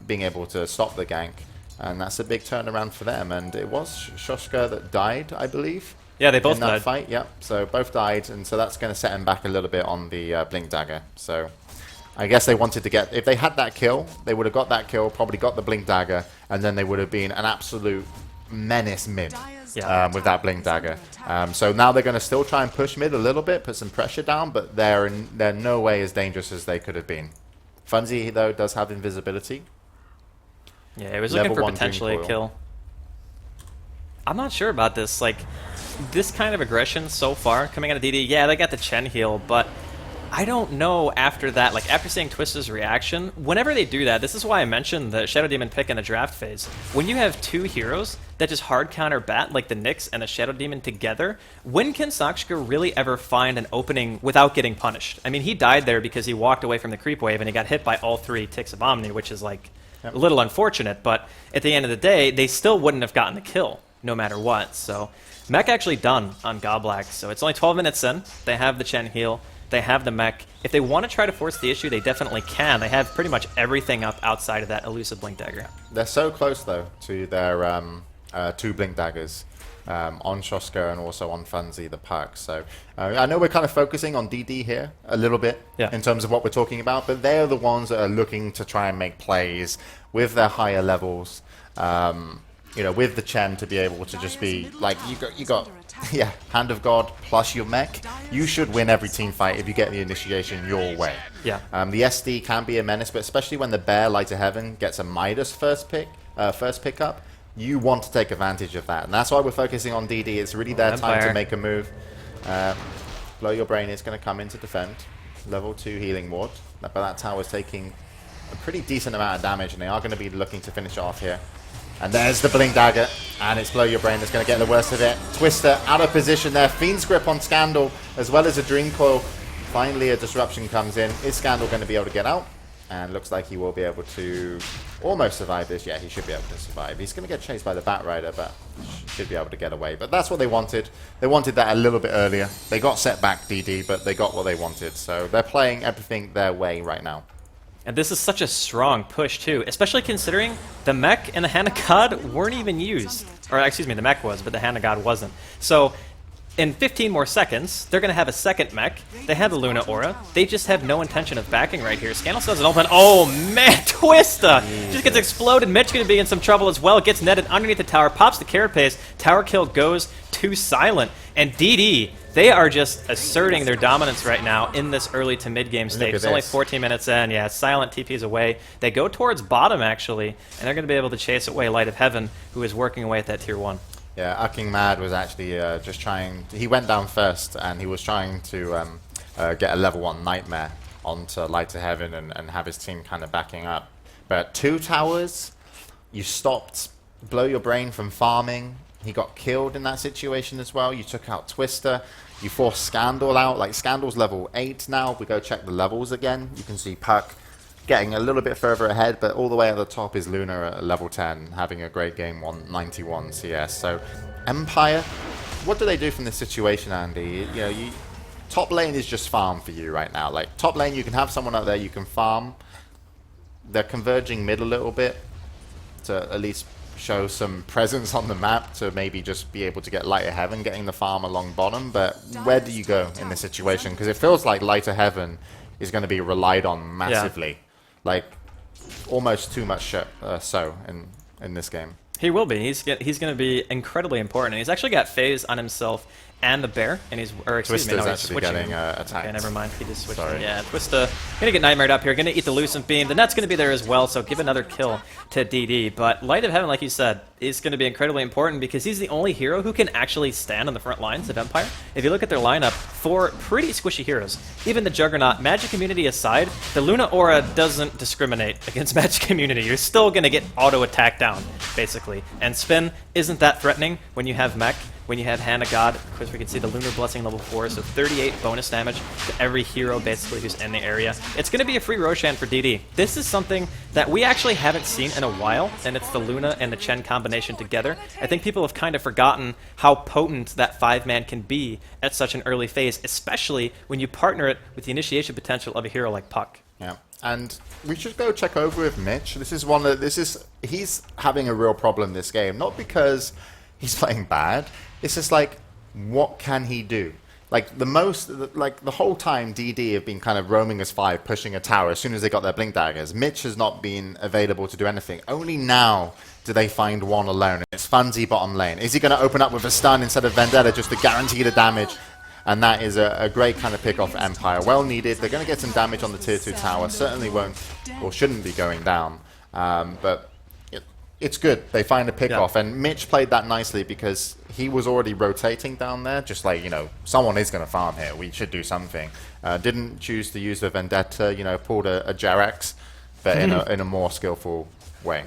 being able to stop the gank. And that's a big turnaround for them. And it was Shoska that died, I believe. Yeah, they both in that died. fight. Yep. So both died, and so that's going to set him back a little bit on the Blink Dagger. So I guess they wanted to get, if they had that kill, they would have got that kill, probably got the Blink Dagger, and then they would have been an absolute menace mid Yeah. with that Blink Dagger. So now they're going to still try and push mid a little bit, put some pressure down, but they're no way as dangerous as they could have been. Funzy, though, does have invisibility. Yeah, it was looking Level for 1 potentially a Dream kill. I'm not sure about this. Like, this kind of aggression so far coming out of DD, yeah, they got the Chen heal, but I don't know after that, like after seeing Twista's reaction, whenever they do that, this is why I mentioned the Shadow Demon pick in the draft phase. When you have 2 heroes that just hard counter bat, like the Nyx and the Shadow Demon together, when can Sakshka really ever find an opening without getting punished? I mean, he died there because he walked away from the creep wave and he got hit by all 3 ticks of Omni, which is like a little unfortunate, but at the end of the day, they still wouldn't have gotten the kill, no matter what. So, mech actually done on Goblack, so it's only 12 minutes in. They have the Chen heal. They have the mech. If they want to try to force the issue, they definitely can. They have pretty much everything up outside of that elusive Blink Dagger. They're so close, though, to their 2 Blink Daggers on Shoska and also on Funzy, the puck. So I know we're kind of focusing on DD here a little bit in terms of what we're talking about, but they're the ones that are looking to try and make plays with their higher levels. With the Chen to be able to just be like, you got yeah, Hand of God plus your mech. You should win every team fight if you get the initiation your way. Yeah. The SD can be a menace, but especially when the Bear Light of Heaven gets a Midas first pickup, you want to take advantage of that, and that's why we're focusing on DD. It's really their time to make a move. Blow Your Brain is going to come in to defend. Level 2 healing ward, but that tower's taking a pretty decent amount of damage, and they are going to be looking to finish it off here. And there's the Blink Dagger, and it's Blow Your Brain that's going to get the worst of it. Twister out of position there. Fiend's Grip on Scandal, as well as a Dream Coil. Finally, a disruption comes in. Is Scandal going to be able to get out? And looks like he will be able to almost survive this. Yeah, he should be able to survive. He's going to get chased by the Bat Rider, but should be able to get away. But that's what they wanted. They wanted that a little bit earlier. They got set back, DD, but they got what they wanted. So they're playing everything their way right now. And this is such a strong push, too, especially considering the mech and the Hand of God weren't even used. Or, excuse me, the mech was, but the Hand of God wasn't. So, in 15 more seconds, they're going to have a second mech. They have the Luna Aura. They just have no intention of backing right here. Scandal doesn't open. Oh, man, Twista just gets exploded. Mitch going to be in some trouble as well. Gets netted underneath the tower, pops the carapace. Tower kill goes to Silent. And DD, they are just asserting their dominance right now in this early to mid-game stage. It's only 14 minutes in. Yeah, Silent TP's away. They go towards bottom, actually, and they're going to be able to chase away Light of Heaven, who is working away at that tier 1. Yeah, Ucking Mad was actually just trying... He went down first, and he was trying to get a level 1 Nightmare onto Light of Heaven and have his team kind of backing up. But 2 towers, you stopped Blow Your Brain from farming. He got killed in that situation as well. You took out Twister. You forced Scandal out. Like, Scandal's level 8 now. If we go check the levels again, you can see Puck getting a little bit further ahead, but all the way at the top is Luna at level 10, having a great game, 191 CS. So, Empire, what do they do from this situation, Andy? You know, top lane is just farm for you right now. Like, top lane, you can have someone out there, you can farm. They're converging mid a little bit to at least show some presence on the map to maybe just be able to get Light of Heaven, getting the farm along bottom. But where do you go in this situation? Because it feels like Light of Heaven is going to be relied on massively. Yeah. Like, almost too much so in this game. He will be. He's going to be incredibly important. And he's actually got phase on himself and the bear, and he's, or excuse me, no, he's actually switching. getting attacked. Okay, never mind. He just switched. Sorry. Yeah, Twista gonna get nightmared up here. Gonna eat the Lucent Beam. The net's gonna be there as well. So give another kill to DD. But Light of Heaven, like you said, is gonna be incredibly important because he's the only hero who can actually stand on the front lines of Empire. If you look at their lineup, 4 pretty squishy heroes. Even the Juggernaut, Magic Immunity aside, the Luna Aura doesn't discriminate against Magic Immunity. You're still gonna get auto attack down, basically. And Spin isn't that threatening when you have Mech. When you have Hand of God, of course we can see the Lunar Blessing level 4, so 38 bonus damage to every hero basically who's in the area. It's going to be a free Roshan for DD. This is something that we actually haven't seen in a while, and it's the Luna and the Chen combination together. I think people have kind of forgotten how potent that 5-man can be at such an early phase, especially when you partner it with the initiation potential of a hero like Puck. Yeah, and we should go check over with Mitch. He's having a real problem this game, not because he's playing bad. It's just like, what can he do? Like the whole time DD have been kind of roaming as 5, pushing a tower as soon as they got their Blink Daggers. Mitch has not been available to do anything. Only now do they find one alone. It's Funzy bottom lane. Is he going to open up with a stun instead of Vendetta just to guarantee the damage? And that is a great kind of pick off for Empire. Well needed. They're going to get some damage on the tier 2 tower. Certainly won't or shouldn't be going down. But it's good. They find a pick off, and Mitch played that nicely because he was already rotating down there. Just like, you know, someone is going to farm here. We should do something. Didn't choose to use the Vendetta. You know, pulled a Jerax, but in a more skillful way.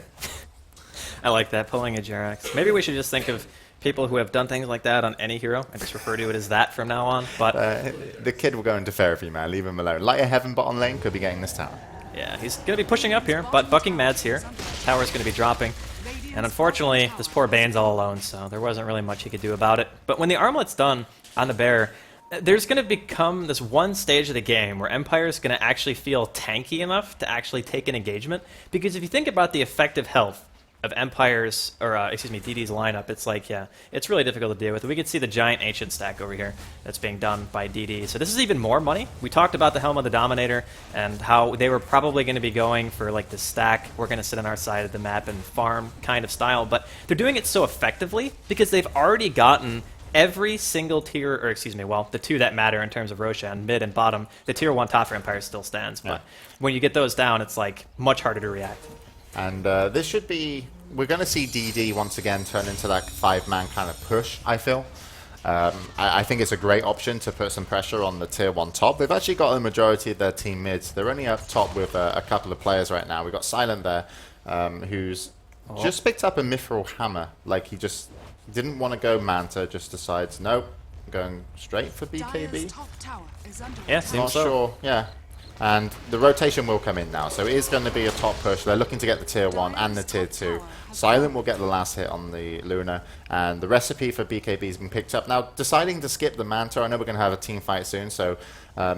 I like that, pulling a Jerax. Maybe we should just think of people who have done things like that on any hero and just refer to it as that from now on. But the kid will go into therapy, man. Leave him alone. Light of Heaven bottom lane could be getting this tower. Yeah, he's going to be pushing up here, but Bucking Mad's here. Tower's going to be dropping. And unfortunately, this poor Bane's all alone, so there wasn't really much he could do about it. But when the armlet's done on the bear, there's going to become this one stage of the game where Empire's going to actually feel tanky enough to actually take an engagement. Because if you think about the effective health of Empire's, or excuse me, DD's lineup, it's like, yeah, it's really difficult to deal with. We can see the giant ancient stack over here that's being done by DD. So this is even more money. We talked about the Helm of the Dominator and how they were probably going to be going for like the stack. We're going to sit on our side of the map and farm kind of style, but they're doing it so effectively because they've already gotten every single tier, or excuse me, well, the 2 that matter in terms of Roshan, mid and bottom. The tier 1 top for Empire still stands, but when you get those down, it's like much harder to react. And this should be... We're going to see DD once again turn into that 5-man kind of push, I feel. I think it's a great option to put some pressure on the tier 1 top. They've actually got the majority of their team mids. They're only up top with a couple of players right now. We've got Silent there, who's just picked up a Mithril Hammer. Like, he just didn't want to go Manta, just decides, nope, I'm going straight for BKB. Yeah, seems Not so. sure, yeah. And the rotation will come in now, so it is going to be a top push. They're looking to get the tier 1 and the tier 2. Silent will get the last hit on the Luna, and the recipe for BKB has been picked up. Now, deciding to skip the Manta, I know we're going to have a team fight soon, so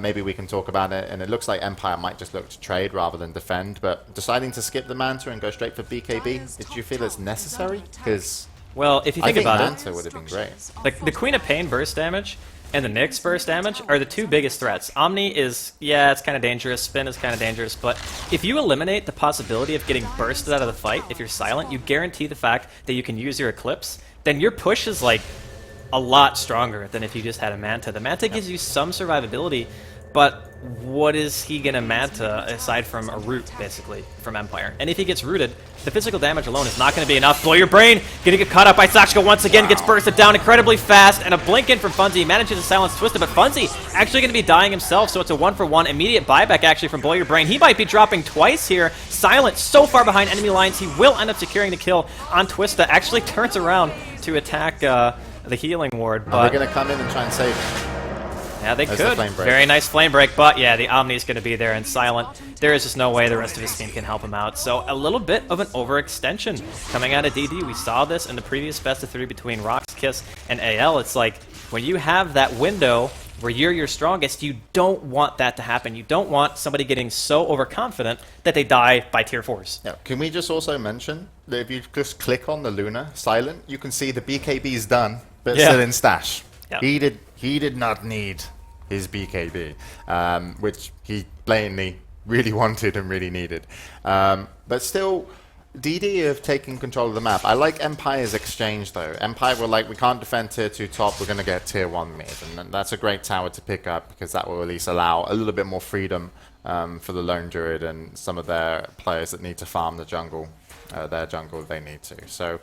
maybe we can talk about it, and it looks like Empire might just look to trade rather than defend, but deciding to skip the Manta and go straight for BKB, did you feel it's necessary? Because Well, if you I think think about Manta would have been great. it, the Queen of Pain burst damage and the Nyx burst damage are the two biggest threats. Omni is, yeah, it's kind of dangerous. Spin is kind of dangerous. But if you eliminate the possibility of getting bursted out of the fight, if you're silent, you guarantee the fact that you can use your Eclipse, then your push is like a lot stronger than if you just had a Manta. The Manta gives you some survivability, but what is he going to Manta aside from a root, basically, from Empire? And if he gets rooted, the physical damage alone is not going to be enough. Blow your brain! Gonna get caught up by Sakshka once again, gets bursted down incredibly fast, and a blink in from Funzy. He manages to silence Twisted, but Funzy actually going to be dying himself, so it's a 1-for-1 immediate buyback actually from Blow Your Brain. He might be dropping twice here. Silent so far behind enemy lines, he will end up securing the kill on Twista. Actually turns around to attack the healing ward, but They're going to come in and try and save him. yeah, they There's the could. flame break. Very nice flame break, but yeah, the Omni's going to be there and Silent. There is just no way the rest of his team can help him out. So a little bit of an overextension coming out of DD. We saw this in the previous best of 3 between Rox, Kiss, and AL. It's like when you have that window where you're your strongest, you don't want that to happen. You don't want somebody getting so overconfident that they die by tier 4s. Yeah. Can we just also mention that if you just click on the Luna, Silent, you can see the BKB's done, but Yeah. still in stash. Yeah. He did not need his BKB, which he blatantly really wanted and really needed. But still, DD have taken control of the map. I like Empire's exchange though. Empire were like, we can't defend tier 2 top, we're going to get tier 1 mid. And that's a great tower to pick up because that will at least allow a little bit more freedom for the Lone Druid and some of their players that need to farm the jungle, their jungle they need to. So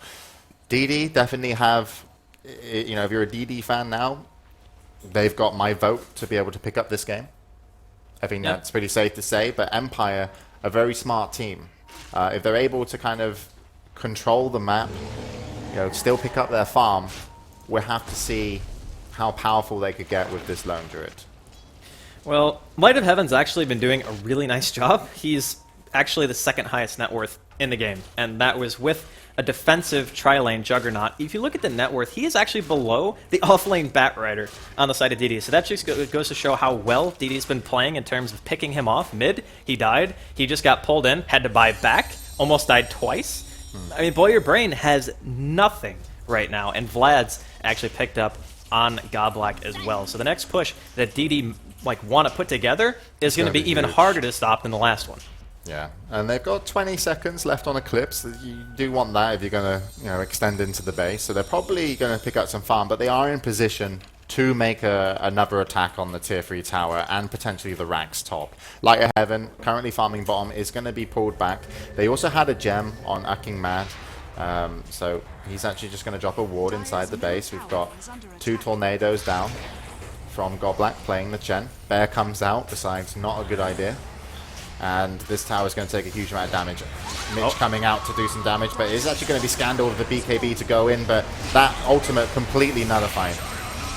DD definitely have, you know, if you're a DD fan now, they've got my vote to be able to pick up this game. I think that's pretty safe to say, but Empire, a very smart team. If they're able to kind of control the map, you know, still pick up their farm, we'll have to see how powerful they could get with this Lone Druid. Well, Light of Heaven's actually been doing a really nice job. He's actually the second highest net worth in the game, and that was with a defensive tri-lane juggernaut. If you look at the net worth, he is actually below the off-lane Batrider on the side of DD. So that just goes to show how well DD's been playing in terms of picking him off mid. He died. He just got pulled in, had to buy back, almost died twice. I mean, Blow Your Brain has nothing right now, and Vlad's actually picked up on Godblack as well. So the next push that DD want to put together is going to be even huge. harder to stop than the last one. Yeah, and they've got 20 seconds left on Eclipse. You do want that if you're going to, extend into the base. So they're probably going to pick up some farm, but they are in position to make another attack on the tier 3 tower and potentially the Rax top. Light of Heaven, currently farming bottom, is going to be pulled back. They also had a gem on Ucking Mad, so he's actually just going to drop a ward inside the base. We've got 2 tornadoes down from Godblack playing the Chen. Bear comes out, decides not a good idea. And this tower is going to take a huge amount of damage. Mitch coming out to do some damage, but it's actually going to be Scandal with the BKB to go in, but that ultimate completely nullified.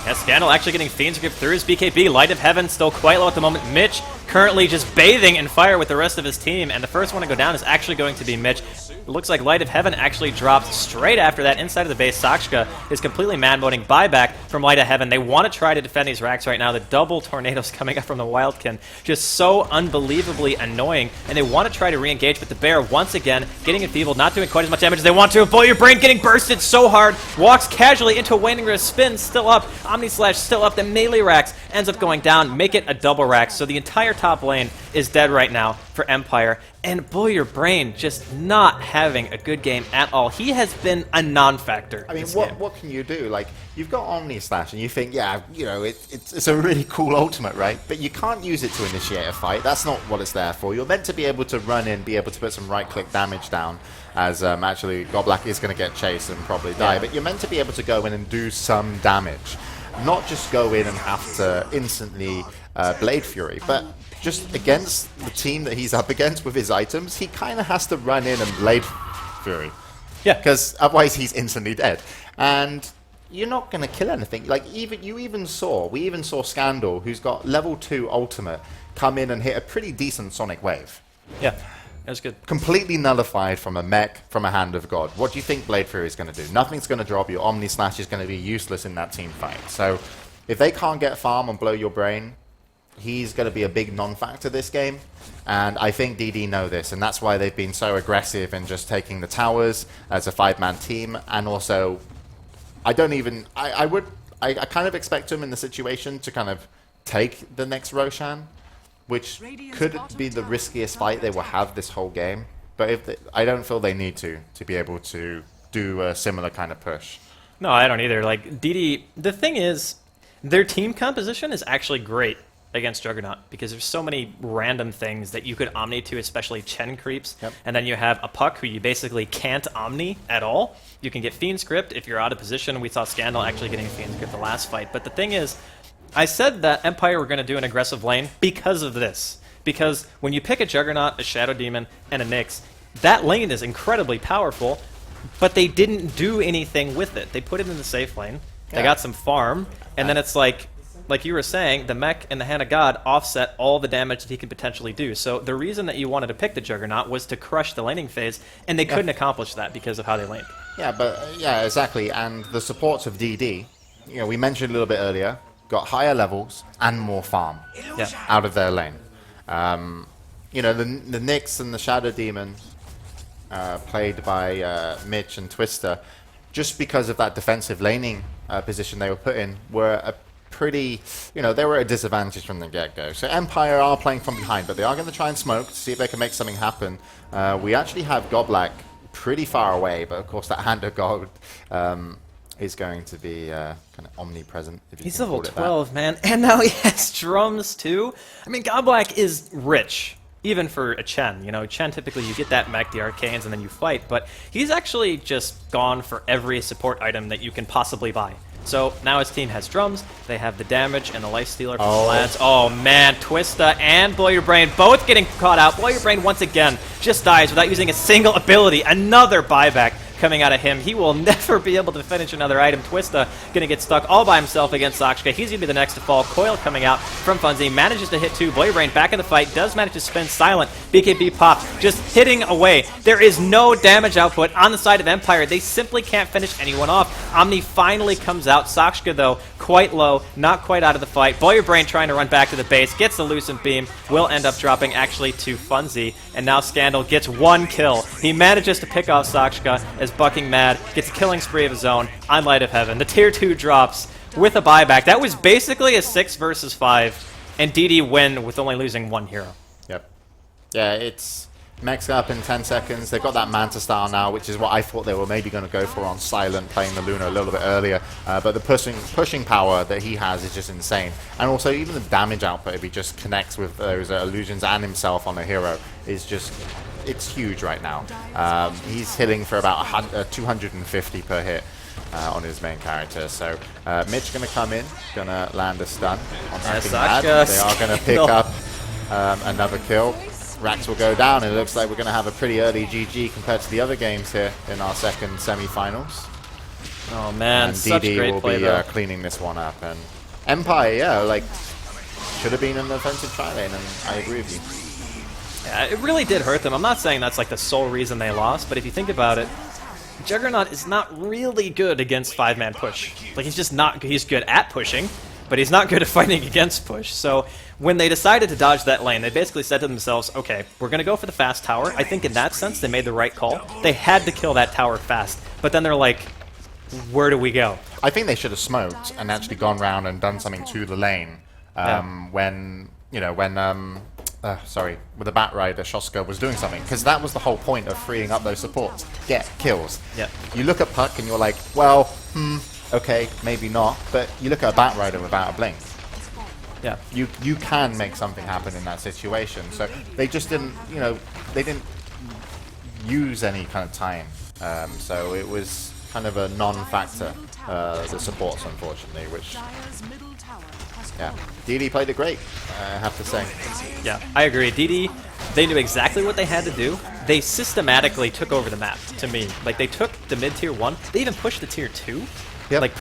Yeah, Scandal actually getting Fiend's Grip through his BKB. Light of Heaven still quite low at the moment. Mitch currently just bathing in fire with the rest of his team, and the first one to go down is actually going to be Mitch. It looks like Light of Heaven actually dropped straight after that inside of the base. Sakshka is completely mad-moding buyback from Light of Heaven. They want to try to defend these racks right now. The double tornadoes coming up from the Wildkin, just so unbelievably annoying, and they want to try to re-engage, but the Bear once again getting enfeebled, not doing quite as much damage as they want to. Blow Your Brain getting bursted so hard, walks casually into a Waning Wrist, spin still up, Omni Slash still up, the melee racks ends up going down, make it a double rack, so the entire top lane is dead right now for Empire, and Blow Your Brain just not having a good game at all. He has been a non-factor. I mean, this game. what can you do? Like, you've got Omni Slash, and you think, yeah, it's a really cool ultimate, right? But you can't use it to initiate a fight. That's not what it's there for. You're meant to be able to run in, be able to put some right-click damage down, as actually Godblack is going to get chased and probably die. Yeah. But you're meant to be able to go in and do some damage. Not just go in and have to instantly Blade Fury, but just against the team that he's up against with his items, he kind of has to run in and Blade Fury. Yeah. Because otherwise he's instantly dead. And you're not going to kill anything. Like, we even saw Scandal, who's got level 2 ultimate, come in and hit a pretty decent Sonic Wave. Yeah, that was good. Completely nullified from a mech, from a Hand of God. What do you think Blade Fury is going to do? Nothing's going to drop you. Omni Slash is going to be useless in that team fight. So if they can't get farm and blow your brain, he's going to be a big non-factor this game. And I think DD know this, and that's why they've been so aggressive in just taking the towers as a 5-man team. And also, I kind of expect him in the situation to kind of take the next Roshan, which could be the riskiest fight they will have this whole game. But I don't feel they need to be able to do a similar kind of push. No, I don't either. Like, DD, the thing is, their team composition is actually great against Juggernaut because there's so many random things that you could Omni to, especially Chen creeps. Yep. And then you have a Puck who you basically can't Omni at all. You can get Fiend Script if you're out of position. We saw Scandal actually getting Fiend Script the last fight. But the thing is, I said that Empire were going to do an aggressive lane because of this. Because when you pick a Juggernaut, a Shadow Demon, and a Nyx, that lane is incredibly powerful, but they didn't do anything with it. They put it in the safe lane, they got some farm, and then it's like you were saying, the mech and the Hand of God offset all the damage that he could potentially do. So the reason that you wanted to pick the Juggernaut was to crush the laning phase, and they couldn't accomplish that because of how they laned. Yeah, exactly. And the supports of DD, we mentioned a little bit earlier, got higher levels and more farm out of their lane. The Nyx and the Shadow Demon, played by Mitch and Twister, just because of that defensive laning position they were put in, were a pretty, they were at a disadvantage from the get-go. So Empire are playing from behind, but they are going to try and smoke to see if they can make something happen. We actually have Goblak pretty far away, but of course that Hand of God is going to be kind of omnipresent. If you He's can level call it that. 12, man, and now he has drums too. I mean, Goblak is rich, even for a Chen. Chen typically you get that mech, the arcanes, and then you fight, but he's actually just gone for every support item that you can possibly buy. So now his team has drums, they have the damage and the life stealer from the lads. Oh man, Twista and Blow Your Brain both getting caught out. Blow Your Brain once again just dies without using a single ability. Another buyback coming out of him. He will never be able to finish another item. Twista gonna get stuck all by himself against Sakshka. He's gonna be the next to fall. Coil coming out from Funzy, manages to hit 2. Blow Your Brain back in the fight, does manage to spin silent. BKB pop, just hitting away. There is no damage output on the side of Empire. They simply can't finish anyone off. Omni finally comes out. Sakshka though, quite low, not quite out of the fight. Blow Your Brain trying to run back to the base, gets the Lucent Beam, will end up dropping actually to Funzy, and now Scandal gets 1 kill. He manages to pick off Sakshka as Bucking Mad gets a killing spree of his own on Light of Heaven. The tier 2 drops with a buyback. That was basically a 6 versus 5, and DD win with only losing 1 hero. Yep. Yeah, it's mechs up in 10 seconds. They've got that Manta style now, which is what I thought they were maybe going to go for on Silent, playing the Luna a little bit earlier. But the pushing power that he has is just insane. And also, even the damage output, if he just connects with those illusions and himself on a hero, is just... it's huge right now. He's hitting for about 250 per hit on his main character. So Mitch going to come in, going to land a stun on Bucking Mad. They are going to pick up another kill. Rax will go down, and it looks like we're going to have a pretty early GG compared to the other games here in our second semi-finals. Oh man, and such DD great will play be cleaning this one up. And Empire, should have been an offensive tri-lane, and I agree with you. Yeah, it really did hurt them. I'm not saying that's like the sole reason they lost, but if you think about it, Juggernaut is not really good against 5-man push. Like, he's just not... he's good at pushing, but he's not good at fighting against push. So when they decided to dodge that lane, they basically said to themselves, okay, we're going to go for the fast tower. I think in that sense, they made the right call. They had to kill that tower fast. But then they're like, where do we go? I think they should have smoked and actually gone round and done something to the lane when with the Bat Rider, Shoska was doing something, because that was the whole point of freeing up those supports. Get kills. Yeah. You look at Puck and you're like, well, okay, maybe not, but you look at a Bat Rider without a blink. Yeah. You can make something happen in that situation. So they just didn't, they didn't use any kind of time. So it was kind of a non-factor, the supports, unfortunately, which... yeah, DD played it great, I have to say. Yeah, I agree. DD, they knew exactly what they had to do. they systematically took over the map to me. Like they took the mid tier 1, they even pushed the tier 2. Yep. Like